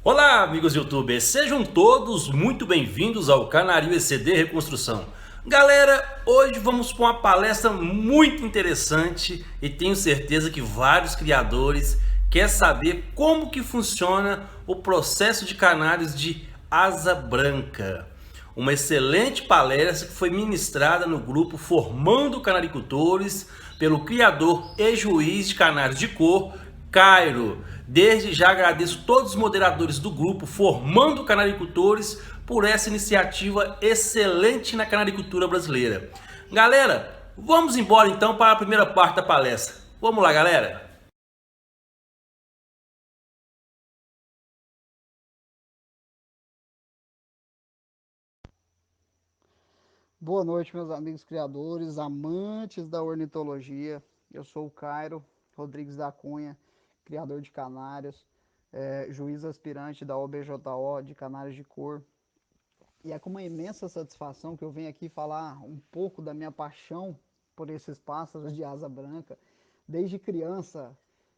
Olá, amigos youtubers, sejam todos muito bem-vindos ao Canarinho ECD Reconstrução. Galera, hoje vamos com uma palestra muito interessante e tenho certeza que vários criadores querem saber como que funciona o processo de canários de asa branca. Uma excelente palestra que foi ministrada no grupo Formando Canaricultores pelo criador e juiz de canários de cor, Cairo. Desde já agradeço todos os moderadores do grupo Formando Canaricultores por essa iniciativa excelente na canaricultura brasileira. Galera, vamos embora então para a primeira parte da palestra. Vamos lá, galera! Boa noite, meus amigos criadores, amantes da ornitologia. Eu sou o Cairo Rodrigues da Cunha, criador de canários, juiz aspirante da OBJO de Canários de Cor. E é com uma imensa satisfação que eu venho aqui falar um pouco da minha paixão por esses pássaros de asa branca. Desde criança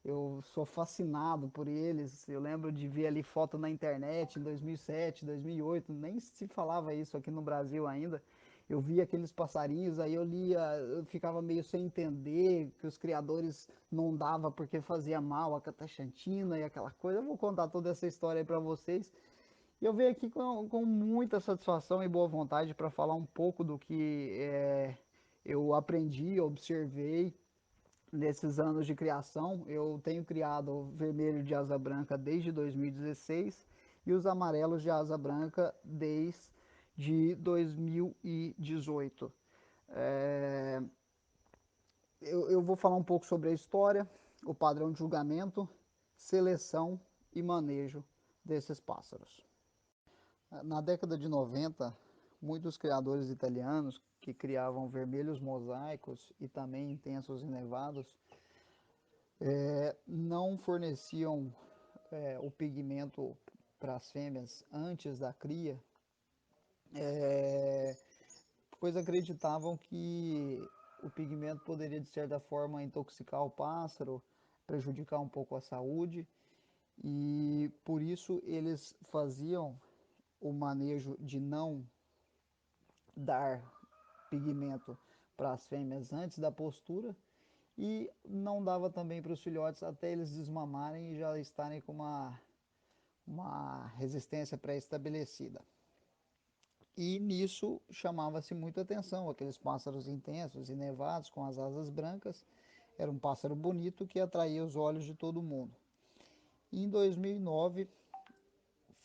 eu sou fascinado por eles. Eu lembro de ver ali foto na internet em 2007, 2008, nem se falava isso aqui no Brasil ainda. Eu via aqueles passarinhos, aí eu lia, eu ficava meio sem entender que os criadores não dava porque fazia mal a cataxantina e aquela coisa. Eu vou contar toda essa história aí para vocês. E eu venho aqui com muita satisfação e boa vontade para falar um pouco do que eu aprendi, observei nesses anos de criação. Eu tenho criado o vermelho de asa branca desde 2016 e os amarelos de asa branca desde 2018. É, eu vou falar um pouco sobre a história, o padrão de julgamento, seleção e manejo desses pássaros. Na década de 90, muitos criadores italianos que criavam vermelhos mosaicos e também intensos e nevados não forneciam o pigmento para as fêmeas antes da cria, pois acreditavam que o pigmento poderia, de certa forma, intoxicar o pássaro, prejudicar um pouco a saúde, e por isso eles faziam o manejo de não dar pigmento para as fêmeas antes da postura e não dava também para os filhotes até eles desmamarem e já estarem com uma resistência pré-estabelecida. E nisso chamava-se muita atenção, aqueles pássaros intensos e nevados com as asas brancas, era um pássaro bonito que atraía os olhos de todo mundo. E em 2009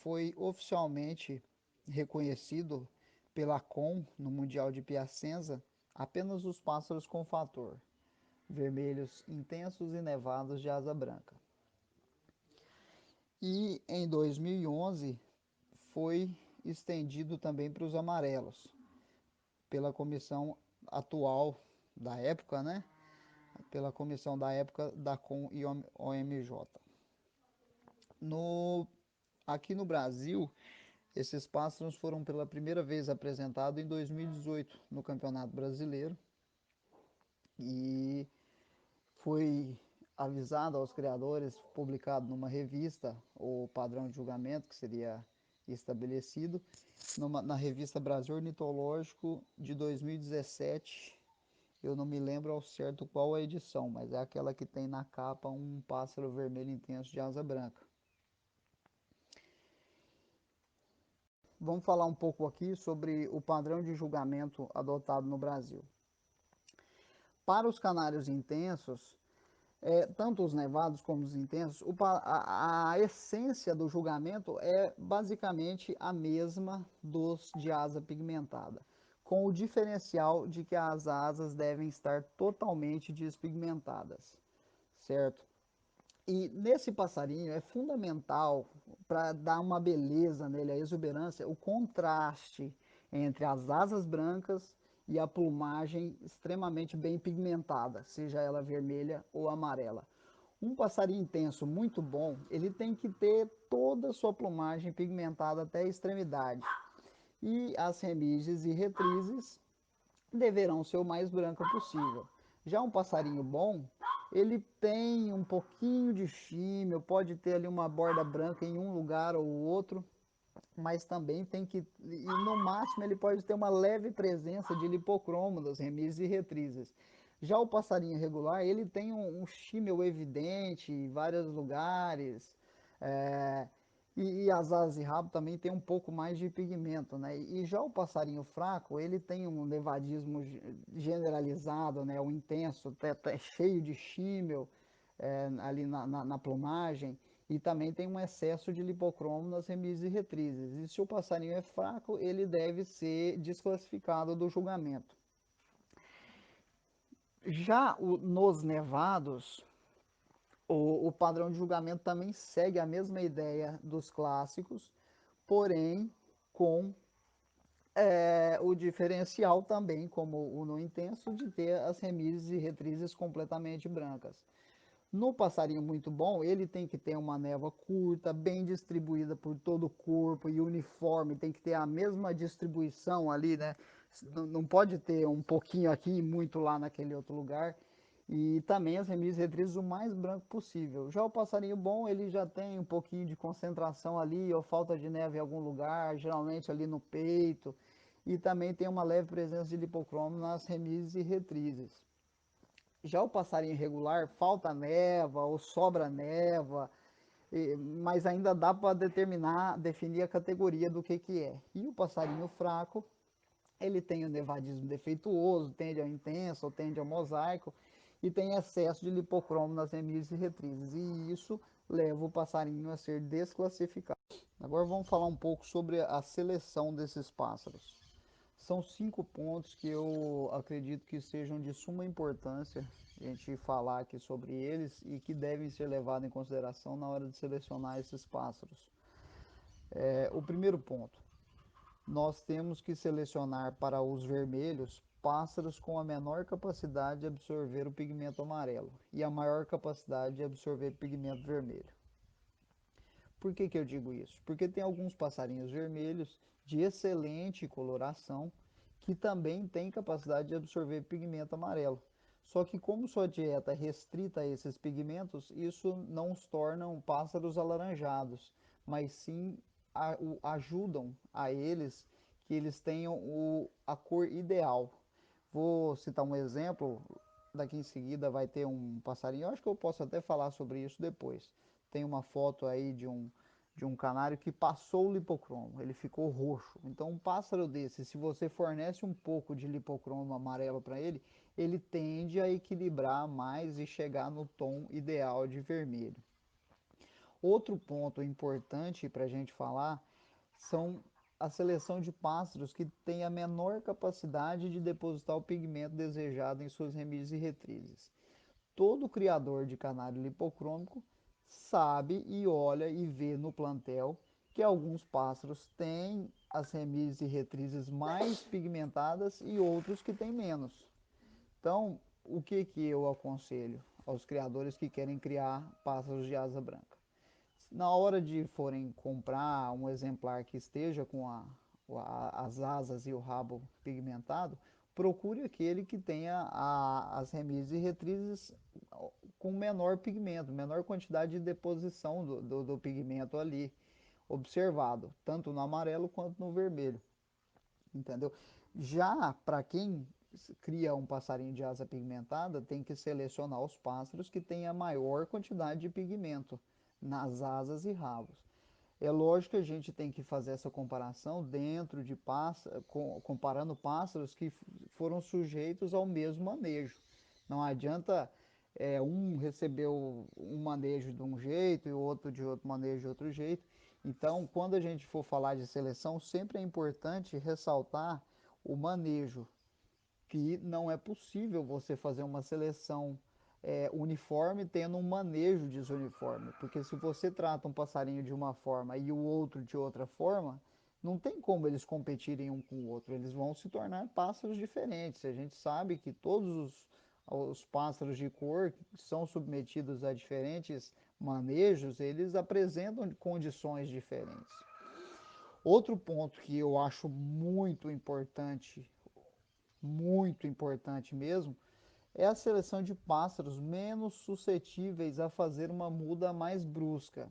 foi oficialmente reconhecido pela COM no Mundial de Piacenza apenas os pássaros com fator, vermelhos intensos e nevados de asa branca. E em 2011 foi estendido também para os amarelos, pela comissão atual da época, né? Pela comissão da época da COM e OMJ. No, aqui no Brasil, esses pássaros foram pela primeira vez apresentados em 2018 no Campeonato Brasileiro e foi avisado aos criadores, publicado numa revista, o padrão de julgamento que seria estabelecido, na revista Brasil Ornitológico de 2017. Eu não me lembro ao certo qual a edição, mas é aquela que tem na capa um pássaro vermelho intenso de asa branca. Vamos falar um pouco aqui sobre o padrão de julgamento adotado no Brasil. Para os canários intensos, tanto os nevados como os intensos, a essência do julgamento é basicamente a mesma dos de asa pigmentada, com o diferencial de que as asas devem estar totalmente despigmentadas, certo? E nesse passarinho é fundamental para dar uma beleza nele, a exuberância, o contraste entre as asas brancas e a plumagem extremamente bem pigmentada, seja ela vermelha ou amarela. Um passarinho intenso muito bom, ele tem que ter toda a sua plumagem pigmentada até a extremidade. E as remiges e retrizes deverão ser o mais branca possível. Já um passarinho bom, ele tem um pouquinho de shimmer, pode ter ali uma borda branca em um lugar ou outro, mas também tem que, e no máximo ele pode ter uma leve presença de lipocromo das remises e retrizes. Já o passarinho regular, ele tem um shimmer evidente em vários lugares, é, e as asas e rabo também tem um pouco mais de pigmento, né? E já o passarinho fraco, ele tem um levadismo generalizado, né? O intenso, até cheio de shimmer ali na plumagem, e também tem um excesso de lipocromo nas remises e retrizes. E se o passarinho é fraco, ele deve ser desclassificado do julgamento. Já nos nevados, o padrão de julgamento também segue a mesma ideia dos clássicos, porém com o diferencial também, como o no intenso, de ter as remises e retrizes completamente brancas. No passarinho muito bom, ele tem que ter uma névoa curta, bem distribuída por todo o corpo e uniforme, tem que ter a mesma distribuição ali, né? Não pode ter um pouquinho aqui e muito lá naquele outro lugar. E também as remises retrizes o mais branco possível. Já o passarinho bom, ele já tem um pouquinho de concentração ali, ou falta de neve em algum lugar, geralmente ali no peito. E também tem uma leve presença de lipocromo nas remises e retrizes. Já o passarinho regular, falta névoa ou sobra névoa, mas ainda dá para definir a categoria do que é. E o passarinho fraco, ele tem o nevadismo defeituoso, tende ao intenso ou tende ao mosaico, e tem excesso de lipocromo nas remises e retrizes, e isso leva o passarinho a ser desclassificado. Agora vamos falar um pouco sobre a seleção desses pássaros. São 5 pontos que eu acredito que sejam de suma importância a gente falar aqui sobre eles e que devem ser levados em consideração na hora de selecionar esses pássaros. O primeiro ponto, nós temos que selecionar para os vermelhos pássaros com a menor capacidade de absorver o pigmento amarelo e a maior capacidade de absorver pigmento vermelho. Por que eu digo isso? Porque tem alguns passarinhos vermelhos de excelente coloração que também têm capacidade de absorver pigmento amarelo. Só que como sua dieta é restrita a esses pigmentos, isso não os torna pássaros alaranjados, mas sim ajudam a eles que eles tenham a cor ideal. Vou citar um exemplo, daqui em seguida vai ter um passarinho, eu acho que eu posso até falar sobre isso depois. Tem uma foto aí de um canário que passou o lipocromo, ele ficou roxo. Então um pássaro desse, se você fornece um pouco de lipocromo amarelo para ele, ele tende a equilibrar mais e chegar no tom ideal de vermelho. Outro ponto importante para a gente falar são a seleção de pássaros que têm a menor capacidade de depositar o pigmento desejado em suas remises e retrizes. Todo criador de canário lipocrômico sabe e olha e vê no plantel que alguns pássaros têm as remises e retrizes mais pigmentadas e outros que têm menos. Então, o que eu aconselho aos criadores que querem criar pássaros de asa branca? Na hora de forem comprar um exemplar que esteja com as asas e o rabo pigmentado, procure aquele que tenha as remises e retrizes com menor pigmento, menor quantidade de deposição do pigmento ali observado, tanto no amarelo quanto no vermelho, entendeu? Já para quem cria um passarinho de asa pigmentada, tem que selecionar os pássaros que têm a maior quantidade de pigmento nas asas e rabos. É lógico que a gente tem que fazer essa comparação dentro de comparando pássaros que foram sujeitos ao mesmo manejo. Não adianta um receber um manejo de um jeito e o outro de outro manejo de outro jeito. Então, quando a gente for falar de seleção, sempre é importante ressaltar o manejo, que não é possível você fazer uma seleção uniforme tendo um manejo desuniforme, porque se você trata um passarinho de uma forma e o outro de outra forma, não tem como eles competirem um com o outro, eles vão se tornar pássaros diferentes. A gente sabe que todos os pássaros de cor que são submetidos a diferentes manejos, eles apresentam condições diferentes. Outro ponto que eu acho muito importante mesmo, é a seleção de pássaros menos suscetíveis a fazer uma muda mais brusca.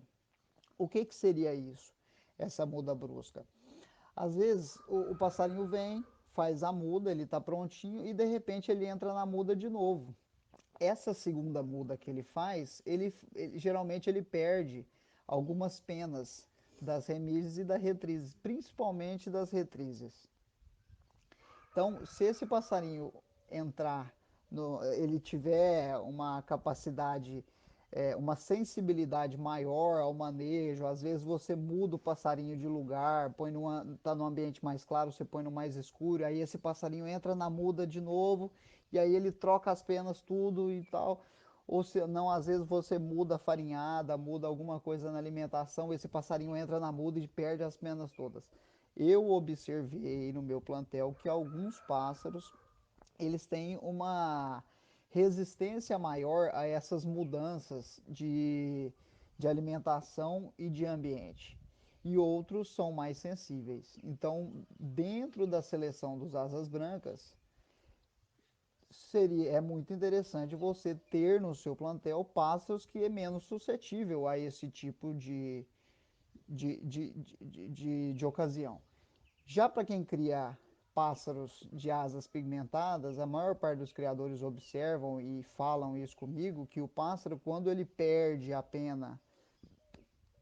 O que, que seria isso? Essa muda brusca. Às vezes o passarinho vem, faz a muda, ele está prontinho e de repente ele entra na muda de novo. Essa segunda muda que ele faz, geralmente ele perde algumas penas das remises e das retrizes, principalmente das retrizes. Então, se esse passarinho entrar, ele tiver uma capacidade, uma sensibilidade maior ao manejo, às vezes você muda o passarinho de lugar, tá num ambiente mais claro, você põe no mais escuro, aí esse passarinho entra na muda de novo, e aí ele troca as penas tudo e tal. Ou se não, às vezes você muda a farinhada, muda alguma coisa na alimentação, esse passarinho entra na muda e perde as penas todas. Eu observei no meu plantel que alguns pássaros eles têm uma resistência maior a essas mudanças de alimentação e de ambiente. E outros são mais sensíveis. Então, dentro da seleção dos asas brancas, é muito interessante você ter no seu plantel pássaros que é menos suscetível a esse tipo de ocasião. Já para quem cria pássaros de asas pigmentadas, a maior parte dos criadores observam e falam isso comigo, que o pássaro, quando ele perde a pena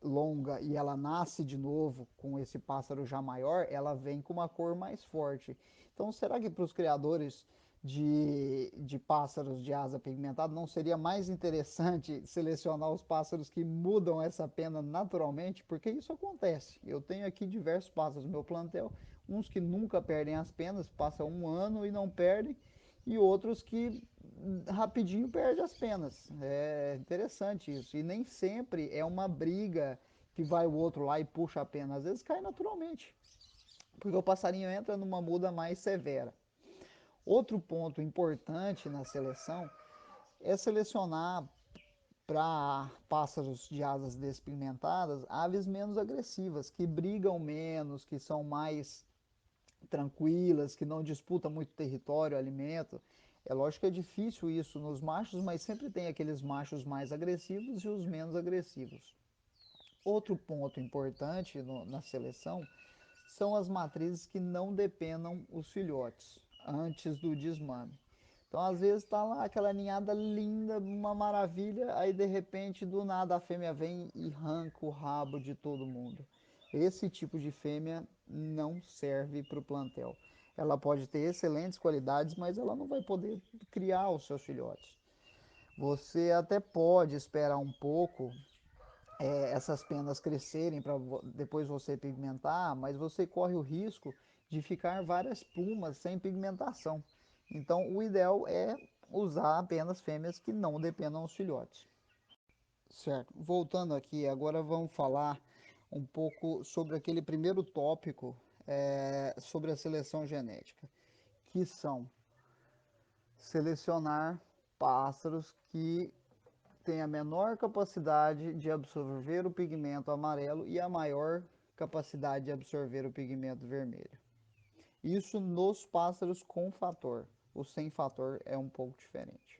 longa e ela nasce de novo com esse pássaro já maior, ela vem com uma cor mais forte. Então, será que para os criadores de pássaros de asa pigmentada não seria mais interessante selecionar os pássaros que mudam essa pena naturalmente? Porque isso acontece. Eu tenho aqui diversos pássaros no meu plantel, uns que nunca perdem as penas, passam um ano e não perdem, e outros que rapidinho perde as penas. É interessante isso. E nem sempre é uma briga que vai o outro lá e puxa a pena. Às vezes cai naturalmente, porque o passarinho entra numa muda mais severa. Outro ponto importante na seleção é selecionar para pássaros de asas despigmentadas aves menos agressivas, que brigam menos, que são mais tranquilas, que não disputam muito território, alimento. É lógico que é difícil isso nos machos, mas sempre tem aqueles machos mais agressivos e os menos agressivos. Outro ponto importante na seleção são as matrizes que não depenam os filhotes antes do desmame. Então, às vezes, está lá aquela ninhada linda, uma maravilha, aí de repente, do nada, a fêmea vem e arranca o rabo de todo mundo. Esse tipo de fêmea não serve para o plantel. Ela pode ter excelentes qualidades, mas ela não vai poder criar os seus filhotes. Você até pode esperar um pouco essas penas crescerem para depois você pigmentar, mas você corre o risco de ficar várias plumas sem pigmentação. Então, o ideal é usar apenas fêmeas que não dependam dos filhotes. Certo. Voltando aqui, agora vamos falar um pouco sobre aquele primeiro tópico sobre a seleção genética, que são selecionar pássaros que têm a menor capacidade de absorver o pigmento amarelo e a maior capacidade de absorver o pigmento vermelho. Isso nos pássaros com fator. O sem fator é um pouco diferente.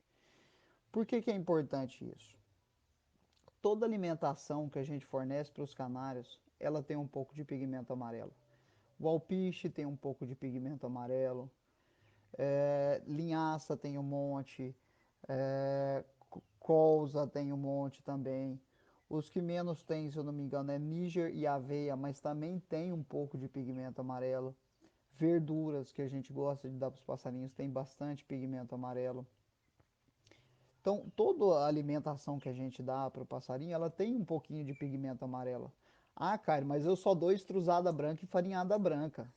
Por que é importante isso? Toda alimentação que a gente fornece para os canários, ela tem um pouco de pigmento amarelo. O alpiche tem um pouco de pigmento amarelo, linhaça tem um monte, colza tem um monte também. Os que menos tem, se eu não me engano, é níger e aveia, mas também tem um pouco de pigmento amarelo. Verduras que a gente gosta de dar para os passarinhos tem bastante pigmento amarelo. Então, toda a alimentação que a gente dá para o passarinho, ela tem um pouquinho de pigmento amarelo. Ah, cara, mas eu só dou estrusada branca e farinhada branca.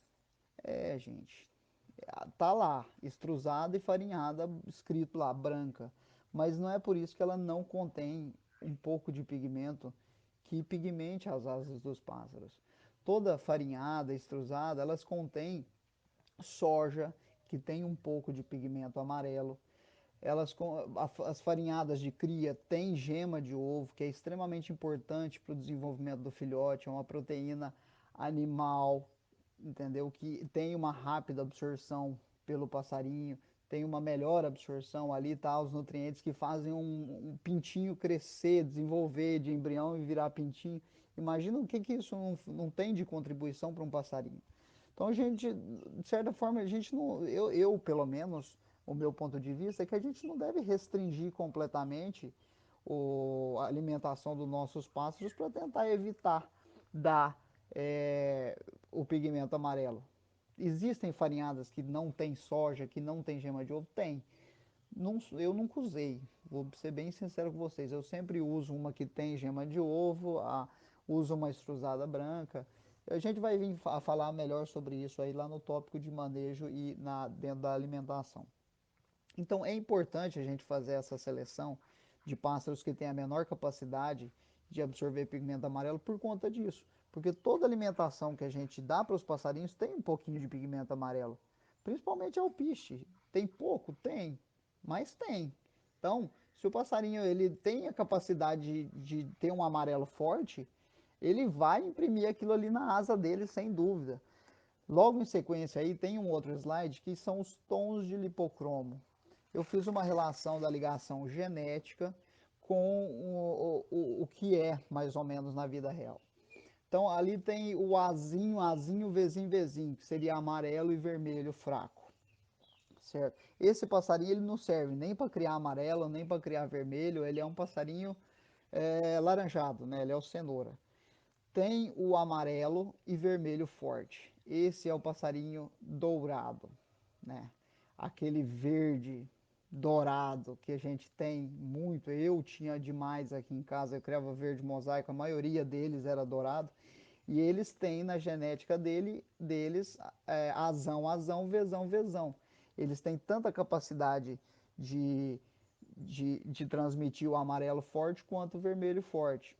É, gente, tá lá, extrusada e farinhada, escrito lá, branca. Mas não é por isso que ela não contém um pouco de pigmento que pigmente as asas dos pássaros. Toda farinhada, extrusada, elas contêm soja, que tem um pouco de pigmento amarelo. As farinhadas de cria têm gema de ovo, que é extremamente importante para o desenvolvimento do filhote, é uma proteína animal, entendeu? Que tem uma rápida absorção pelo passarinho, tem uma melhor absorção ali, tá? Os nutrientes que fazem um pintinho crescer, desenvolver de embrião e virar pintinho. Imagina o que, que isso não tem de contribuição para um passarinho. Então a gente, de certa forma, a gente não, eu pelo menos, o meu ponto de vista é que a gente não deve restringir completamente a alimentação dos nossos pássaros para tentar evitar dar o pigmento amarelo. Existem farinhadas que não tem soja, que não tem gema de ovo? Tem. Não, eu nunca usei, vou ser bem sincero com vocês. Eu sempre uso uma que tem gema de ovo, uso uma extrusada branca. A gente vai vir a falar melhor sobre isso aí lá no tópico de manejo e dentro da alimentação. Então é importante a gente fazer essa seleção de pássaros que têm a menor capacidade de absorver pigmento amarelo por conta disso. Porque toda alimentação que a gente dá para os passarinhos tem um pouquinho de pigmento amarelo. Principalmente alpiste. Tem pouco? Tem. Mas tem. Então, se o passarinho ele tem a capacidade de ter um amarelo forte, ele vai imprimir aquilo ali na asa dele sem dúvida. Logo em sequência aí tem um outro slide que são os tons de lipocromo. Eu fiz uma relação da ligação genética com o que é mais ou menos na vida real. Então ali tem o Azinho, Azinho, Vzinho, Vzinho, que seria amarelo e vermelho fraco, certo? Esse passarinho ele não serve nem para criar amarelo, nem para criar vermelho, ele é um passarinho laranjado, né? Ele é o cenoura. Tem o amarelo e vermelho forte. Esse é o passarinho dourado, né? Aquele verde dourado que a gente tem muito. Eu tinha demais aqui em casa, eu criava verde mosaico, a maioria deles era dourado. E eles têm na genética deles azão, azão, vezão, vezão. Eles têm tanta capacidade de, de transmitir o amarelo forte quanto o vermelho forte.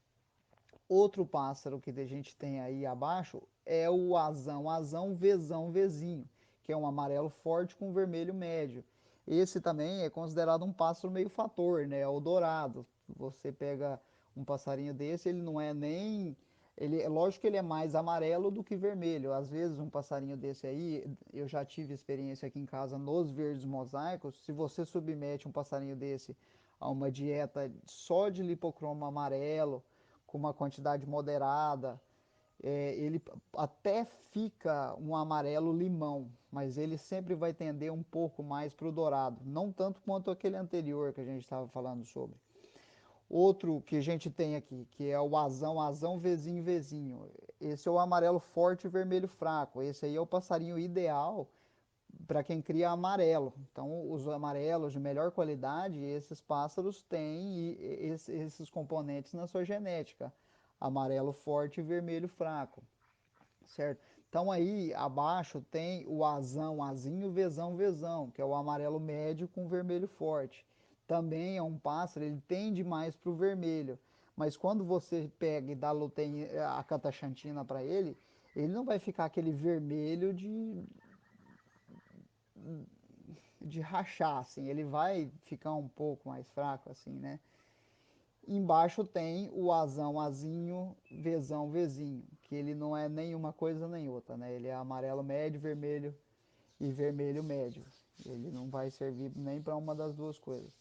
Outro pássaro que a gente tem aí abaixo é o azão, azão, vezão, vezinho, que é um amarelo forte com vermelho médio. Esse também é considerado um pássaro meio fator, né? É o dourado. Você pega um passarinho desse, ele não é nem. Ele, é lógico que ele é mais amarelo do que vermelho. Às vezes um passarinho desse aí, eu já tive experiência aqui em casa nos verdes mosaicos. Se você submete um passarinho desse a uma dieta só de lipocromo amarelo, com uma quantidade moderada, ele até fica um amarelo limão, mas ele sempre vai tender um pouco mais para o dourado, não tanto quanto aquele anterior que a gente estava falando sobre. Outro que a gente tem aqui, que é o azão, azão, vezinho, vezinho. Esse é o amarelo forte e vermelho fraco. Esse aí é o passarinho ideal para quem cria amarelo. Então, os amarelos de melhor qualidade, esses pássaros têm esses componentes na sua genética. Amarelo forte e vermelho fraco, certo? Então aí abaixo tem o azão, azinho, vezão, vezão, que é o amarelo médio com vermelho forte. Também é um pássaro, ele tende mais para o vermelho. Mas quando você pega e dá a cataxantina para ele não vai ficar aquele vermelho de rachar, assim, ele vai ficar um pouco mais fraco, assim, né? Embaixo tem o azão, azinho, vezão, vezinho, que ele não é nem uma coisa nem outra, né? Ele é amarelo médio, vermelho e vermelho médio. Ele não vai servir nem para uma das duas coisas.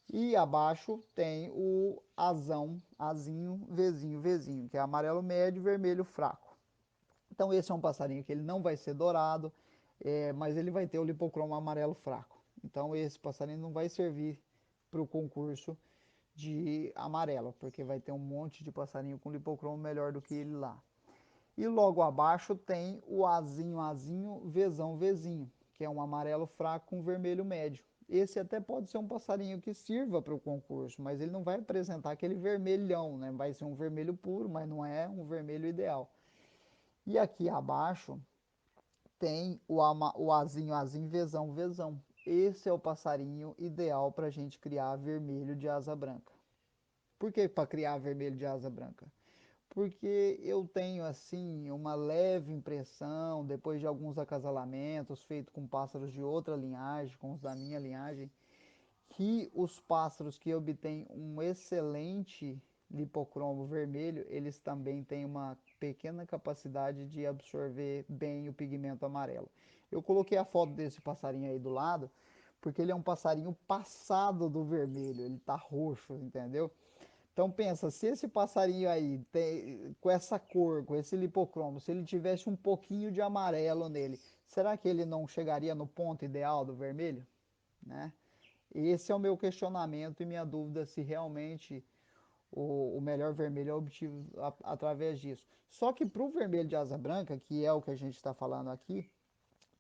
E abaixo tem o azão, azinho, vezinho, vezinho, que é amarelo médio, vermelho fraco. Então esse é um passarinho que ele não vai ser dourado, mas ele vai ter o lipocromo amarelo fraco. Então esse passarinho não vai servir para o concurso de amarelo, porque vai ter um monte de passarinho com lipocromo melhor do que ele lá. E logo abaixo tem o azinho, azinho, vezão, vezinho, que é um amarelo fraco com vermelho médio. Esse até pode ser um passarinho que sirva para o concurso, mas ele não vai apresentar aquele vermelhão, né? Vai ser um vermelho puro, mas não é um vermelho ideal. E aqui abaixo tem o azinho, azinho, vezão, vezão. Esse é o passarinho ideal para a gente criar vermelho de asa branca. Por que para criar vermelho de asa branca? Porque eu tenho assim uma leve impressão, depois de alguns acasalamentos feitos com pássaros de outra linhagem, com os da minha linhagem, que os pássaros que obtêm um excelente lipocromo vermelho, eles também têm uma pequena capacidade de absorver bem o pigmento amarelo. Eu coloquei a foto desse passarinho aí do lado, porque ele é um passarinho passado do vermelho, ele tá roxo, entendeu? Então pensa, se esse passarinho aí com essa cor, com esse lipocromo, se ele tivesse um pouquinho de amarelo nele, será que ele não chegaria no ponto ideal do vermelho? Né? Esse é o meu questionamento e minha dúvida se realmente o melhor vermelho é obtido através disso. Só que para o vermelho de asa branca, que é o que a gente está falando aqui,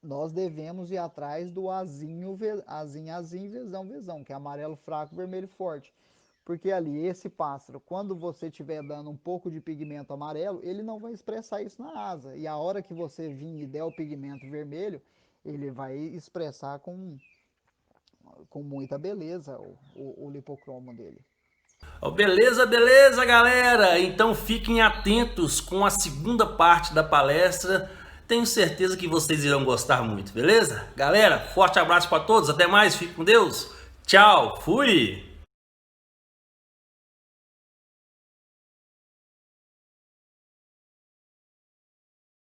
nós devemos ir atrás do azinho, azinho, vezão, que é amarelo fraco, vermelho forte. Porque ali, esse pássaro, quando você estiver dando um pouco de pigmento amarelo, ele não vai expressar isso na asa. E a hora que você vir e der o pigmento vermelho, ele vai expressar com muita beleza o lipocromo dele. Oh, beleza, beleza, galera? Então fiquem atentos com a segunda parte da palestra. Tenho certeza que vocês irão gostar muito, beleza? Galera, forte abraço para todos. Até mais, fique com Deus. Tchau, fui!